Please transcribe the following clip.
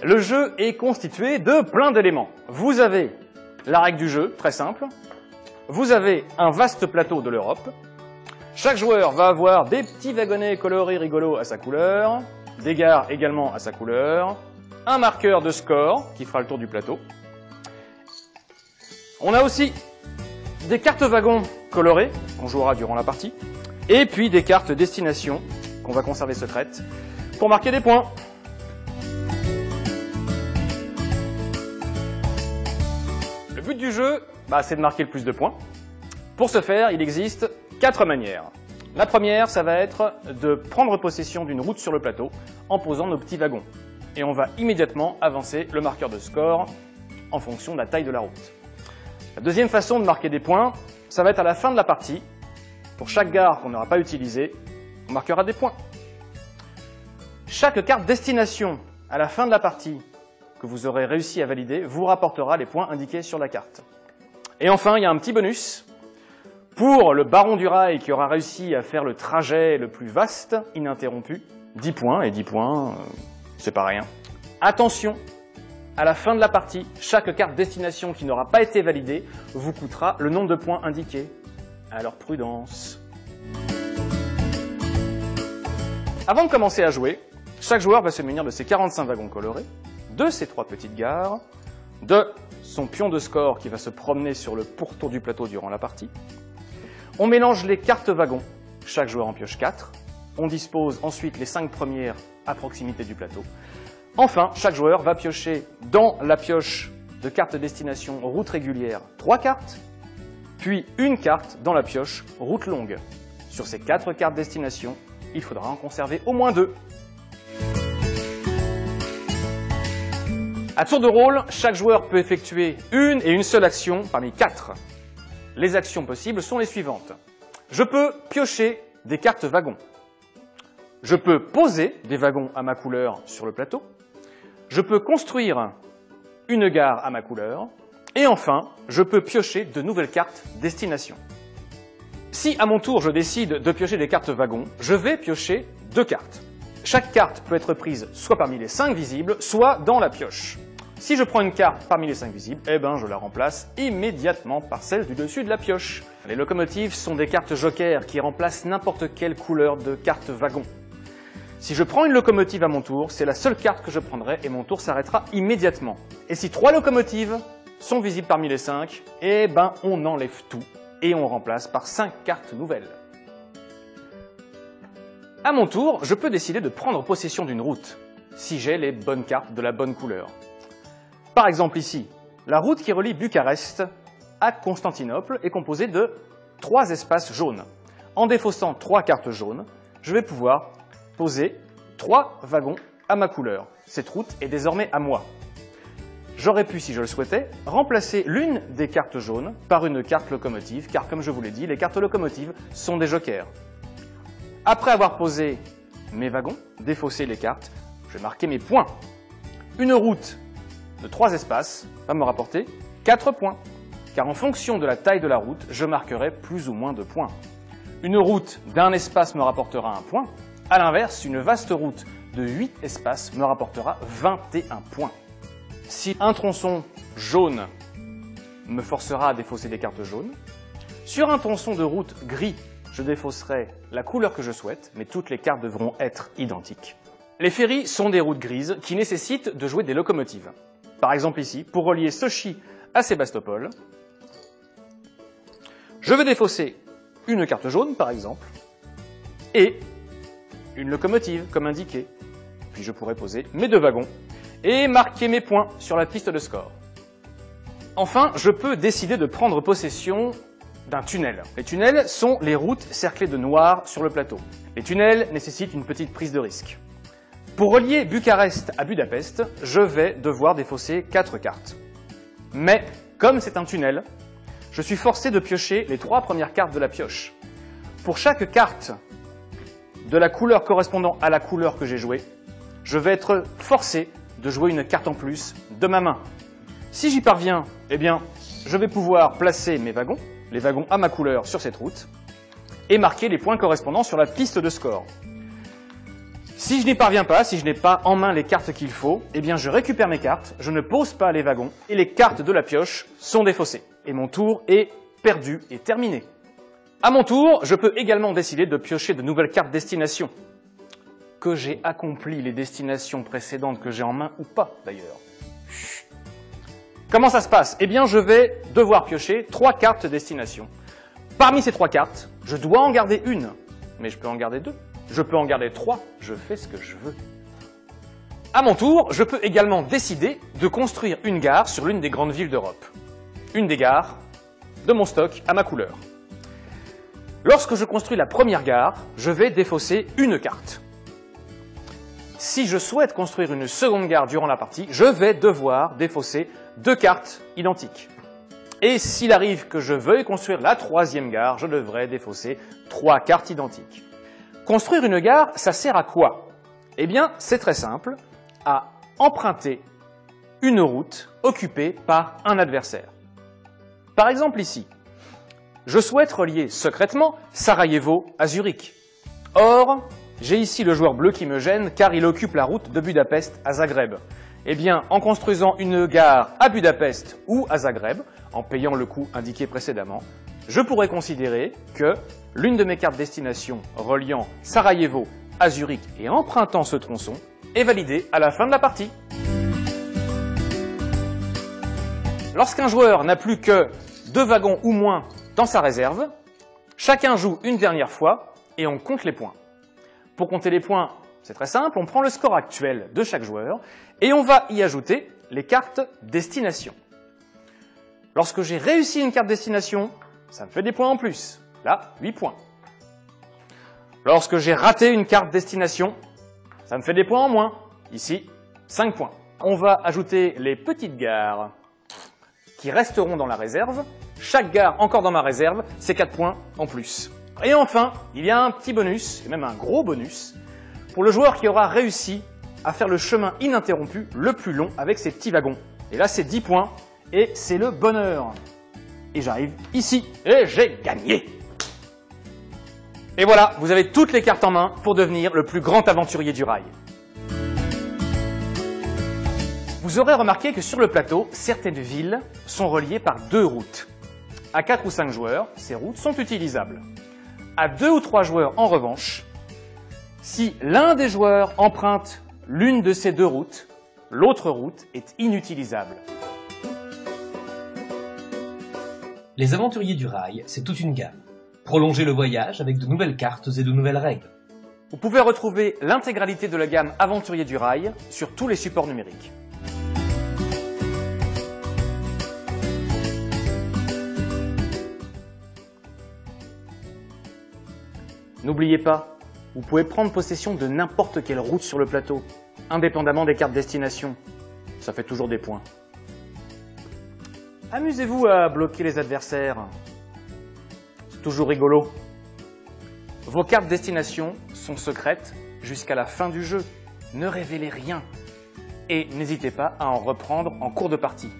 Le jeu est constitué de plein d'éléments. Vous avez la règle du jeu, très simple. Vous avez un vaste plateau de l'Europe. Chaque joueur va avoir des petits wagonnets colorés rigolos à sa couleur, des gares également à sa couleur, un marqueur de score qui fera le tour du plateau. On a aussi des cartes wagons colorées qu'on jouera durant la partie, et puis des cartes destination qu'on va conserver secrètes pour marquer des points. Le but du jeu, c'est de marquer le plus de points. Pour ce faire, il existe 4 manières. La première, ça va être de prendre possession d'une route sur le plateau en posant nos petits wagons. Et on va immédiatement avancer le marqueur de score en fonction de la taille de la route. La deuxième façon de marquer des points, ça va être à la fin de la partie. Pour chaque gare qu'on n'aura pas utilisée, on marquera des points. Chaque carte destination à la fin de la partie que vous aurez réussi à valider vous rapportera les points indiqués sur la carte. Et enfin, il y a un petit bonus. Pour le baron du rail qui aura réussi à faire le trajet le plus vaste, ininterrompu, 10 points, et 10 points, c'est pas rien. Attention, à la fin de la partie, chaque carte destination qui n'aura pas été validée vous coûtera le nombre de points indiqués. Alors prudence. Avant de commencer à jouer, chaque joueur va se munir de ses 45 wagons colorés, de ses 3 petites gares, de son pion de score qui va se promener sur le pourtour du plateau durant la partie. On mélange les cartes wagons, chaque joueur en pioche 4. On dispose ensuite les 5 premières à proximité du plateau. Enfin, chaque joueur va piocher dans la pioche de carte destination route régulière 3 cartes, puis une carte dans la pioche route longue. Sur ces 4 cartes destination, il faudra en conserver au moins 2. À tour de rôle, chaque joueur peut effectuer une et une seule action parmi 4. Les actions possibles sont les suivantes. Je peux piocher des cartes wagons. Je peux poser des wagons à ma couleur sur le plateau. Je peux construire une gare à ma couleur. Et enfin, je peux piocher de nouvelles cartes destination. Si à mon tour je décide de piocher des cartes wagons, je vais piocher 2 cartes. Chaque carte peut être prise soit parmi les 5 visibles, soit dans la pioche. Si je prends une carte parmi les 5 visibles, je la remplace immédiatement par celle du dessus de la pioche. Les locomotives sont des cartes jokers qui remplacent n'importe quelle couleur de carte wagon. Si je prends une locomotive à mon tour, c'est la seule carte que je prendrai et mon tour s'arrêtera immédiatement. Et si 3 locomotives sont visibles parmi les 5, on enlève tout et on remplace par 5 cartes nouvelles. À mon tour, je peux décider de prendre possession d'une route, si j'ai les bonnes cartes de la bonne couleur. Par exemple ici, la route qui relie Bucarest à Constantinople est composée de 3 espaces jaunes. En défaussant 3 cartes jaunes, je vais pouvoir poser 3 wagons à ma couleur. Cette route est désormais à moi. J'aurais pu, si je le souhaitais, remplacer l'une des cartes jaunes par une carte locomotive, car comme je vous l'ai dit, les cartes locomotives sont des jokers. Après avoir posé mes wagons, défaussé les cartes, je vais marquer mes points. Une route de 3 espaces va me rapporter 4 points, car en fonction de la taille de la route, je marquerai plus ou moins de points. Une route d'un espace me rapportera 1 point, à l'inverse, une vaste route de 8 espaces me rapportera 21 points. Si un tronçon jaune me forcera à défausser des cartes jaunes, sur un tronçon de route gris, je défausserai la couleur que je souhaite, mais toutes les cartes devront être identiques. Les ferries sont des routes grises qui nécessitent de jouer des locomotives. Par exemple ici, pour relier Sochi à Sébastopol, je vais défausser une carte jaune, par exemple, et une locomotive, comme indiqué. Puis je pourrais poser mes 2 wagons et marquer mes points sur la piste de score. Enfin, je peux décider de prendre possession d'un tunnel. Les tunnels sont les routes cerclées de noir sur le plateau. Les tunnels nécessitent une petite prise de risque. Pour relier Bucarest à Budapest, je vais devoir défausser 4 cartes. Mais, comme c'est un tunnel, je suis forcé de piocher les 3 premières cartes de la pioche. Pour chaque carte de la couleur correspondant à la couleur que j'ai jouée, je vais être forcé de jouer une carte en plus de ma main. Si j'y parviens, je vais pouvoir placer mes wagons, les wagons à ma couleur sur cette route, et marquer les points correspondants sur la piste de score. Si je n'y parviens pas, si je n'ai pas en main les cartes qu'il faut, eh bien je récupère mes cartes, je ne pose pas les wagons, et les cartes de la pioche sont défaussées. Et mon tour est perdu et terminé. À mon tour, je peux également décider de piocher de nouvelles cartes destination. Que j'ai accompli les destinations précédentes que j'ai en main ou pas, d'ailleurs. Comment ça se passe? Eh bien, je vais devoir piocher 3 cartes destination. Parmi ces 3 cartes, je dois en garder une, mais je peux en garder 2. Je peux en garder 3, je fais ce que je veux. À mon tour, je peux également décider de construire une gare sur l'une des grandes villes d'Europe. Une des gares de mon stock à ma couleur. Lorsque je construis la première gare, je vais défausser une carte. Si je souhaite construire une seconde gare durant la partie, je vais devoir défausser 2 cartes identiques. Et s'il arrive que je veuille construire la troisième gare, je devrais défausser 3 cartes identiques. Construire une gare, ça sert à quoi? Eh bien, c'est très simple, à emprunter une route occupée par un adversaire. Par exemple ici, je souhaite relier secrètement Sarajevo à Zurich. Or, j'ai ici le joueur bleu qui me gêne car il occupe la route de Budapest à Zagreb. Eh bien, en construisant une gare à Budapest ou à Zagreb, en payant le coût indiqué précédemment, je pourrais considérer que l'une de mes cartes destination reliant Sarajevo à Zurich et empruntant ce tronçon est validée à la fin de la partie. Lorsqu'un joueur n'a plus que 2 wagons ou moins dans sa réserve, chacun joue une dernière fois et on compte les points. Pour compter les points, c'est très simple, on prend le score actuel de chaque joueur et on va y ajouter les cartes destination. Lorsque j'ai réussi une carte destination, ça me fait des points en plus. Là, 8 points. Lorsque j'ai raté une carte destination, ça me fait des points en moins. Ici, 5 points. On va ajouter les petites gares qui resteront dans la réserve. Chaque gare encore dans ma réserve, c'est 4 points en plus. Et enfin, il y a un petit bonus, et même un gros bonus, pour le joueur qui aura réussi à faire le chemin ininterrompu le plus long avec ses petits wagons. Et là, c'est 10 points, et c'est le bonheur. Et j'arrive ici, et j'ai gagné. Et voilà, vous avez toutes les cartes en main pour devenir le plus grand aventurier du rail. Vous aurez remarqué que sur le plateau, certaines villes sont reliées par 2 routes. À 4 ou 5 joueurs, ces routes sont utilisables. À 2 ou 3 joueurs, en revanche, si l'un des joueurs emprunte l'une de ces 2 routes, l'autre route est inutilisable. Les aventuriers du rail, c'est toute une gamme. Prolongez le voyage avec de nouvelles cartes et de nouvelles règles. Vous pouvez retrouver l'intégralité de la gamme Aventuriers du rail sur tous les supports numériques. N'oubliez pas, vous pouvez prendre possession de n'importe quelle route sur le plateau, indépendamment des cartes destination. Ça fait toujours des points. Amusez-vous à bloquer les adversaires. C'est toujours rigolo. Vos cartes destination sont secrètes jusqu'à la fin du jeu. Ne révélez rien. Et n'hésitez pas à en reprendre en cours de partie.